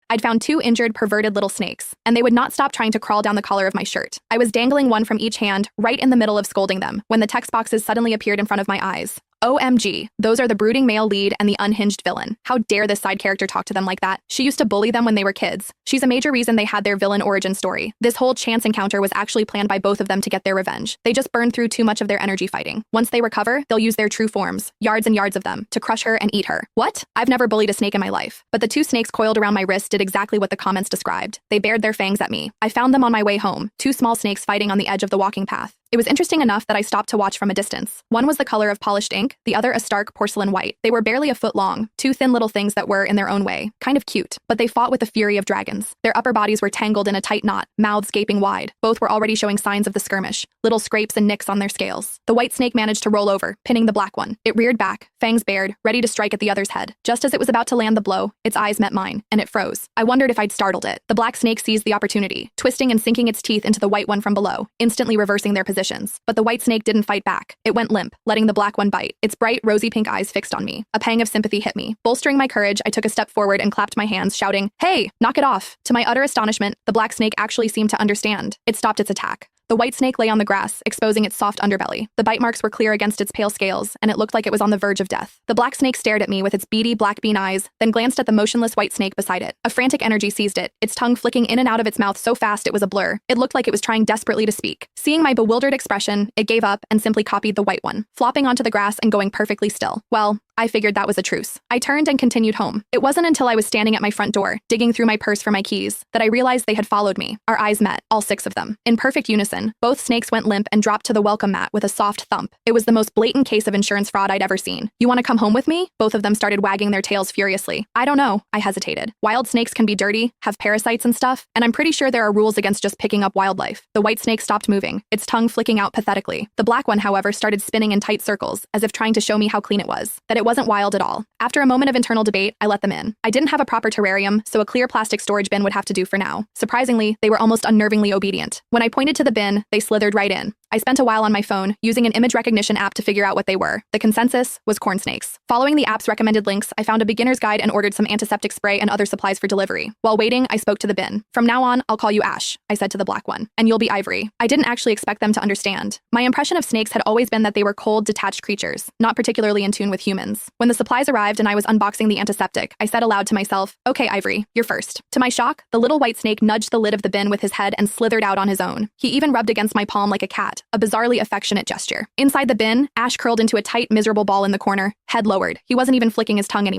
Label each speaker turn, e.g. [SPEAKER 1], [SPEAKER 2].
[SPEAKER 1] I'd found 2 injured, perverted little snakes, and they would not stop trying to crawl down the collar of my shirt. I was dangling one from each hand, right in the middle of scolding them, when the text boxes suddenly appeared in front of my eyes. OMG, those are the brooding male lead and the unhinged villain. How dare this side character talk to them like that? She used to bully them when they were kids. She's a major reason they had their villain origin story. This whole chance encounter was actually planned by both of them to get their revenge. They just burned through too much of their energy fighting. Once they recover, they'll use their true forms, yards and yards of them, to crush her and eat her. What? I've never bullied a snake in my life. But the 2 snakes coiled around my wrist did exactly what the comments described. They bared their fangs at me. I found them on my way home, 2 small snakes fighting on the edge of the walking path. It was interesting enough that I stopped to watch from a distance. One was the color of polished ink, the other a stark porcelain white. They were barely a foot long, 2 thin little things that were, in their own way, kind of cute, but they fought with the fury of dragons. Their upper bodies were tangled in a tight knot, mouths gaping wide. Both were already showing signs of the skirmish, little scrapes and nicks on their scales. The white snake managed to roll over, pinning the black one. It reared back, fangs bared, ready to strike at the other's head. Just as it was about to land the blow, its eyes met mine, and it froze. I wondered if I'd startled it. The black snake seized the opportunity, twisting and sinking its teeth into the white one from below, instantly reversing their positions. But the white snake didn't fight back. It went limp, letting the black one bite, its bright, rosy pink eyes fixed on me. A pang of sympathy hit me. Bolstering my courage, I took a step forward and clapped my hands, shouting, "Hey, knock it off!" To my utter astonishment, the black snake actually seemed to understand. It stopped its attack. The white snake lay on the grass, exposing its soft underbelly. The bite marks were clear against its pale scales, and it looked like it was on the verge of death. The black snake stared at me with its beady black bean eyes, then glanced at the motionless white snake beside it. A frantic energy seized it, its tongue flicking in and out of its mouth so fast it was a blur. It looked like it was trying desperately to speak. Seeing my bewildered expression, it gave up and simply copied the white one, flopping onto the grass and going perfectly still. Well, I figured that was a truce. I turned and continued home. It wasn't until I was standing at my front door, digging through my purse for my keys, that I realized they had followed me. Our eyes met, all 6 of them. In perfect unison, both snakes went limp and dropped to the welcome mat with a soft thump. It was the most blatant case of insurance fraud I'd ever seen. "You want to come home with me?" Both of them started wagging their tails furiously. "I don't know," I hesitated. "Wild snakes can be dirty, have parasites and stuff, and I'm pretty sure there are rules against just picking up wildlife." The white snake stopped moving, its tongue flicking out pathetically. The black one, however, started spinning in tight circles, as if trying to show me how clean it was, that it wasn't wild at all. After a moment of internal debate, I let them in. I didn't have a proper terrarium, so a clear plastic storage bin would have to do for now. Surprisingly, they were almost unnervingly obedient. When I pointed to the bin, they slithered right in. I spent a while on my phone, using an image recognition app to figure out what they were. The consensus was corn snakes. Following the app's recommended links, I found a beginner's guide and ordered some antiseptic spray and other supplies for delivery. While waiting, I spoke to the bin. "From now on, I'll call you Ash," I said to the black one, "and you'll be Ivory." I didn't actually expect them to understand. My impression of snakes had always been that they were cold, detached creatures, not particularly in tune with humans. When the supplies arrived and I was unboxing the antiseptic, I said aloud to myself, "Okay, Ivory, you're first." To my shock, the little white snake nudged the lid of the bin with his head and slithered out on his own. He even rubbed against my palm like a cat, a bizarrely affectionate gesture. Inside the bin, Ash curled into a tight, miserable ball in the corner, head lowered. He wasn't even flicking his tongue anymore.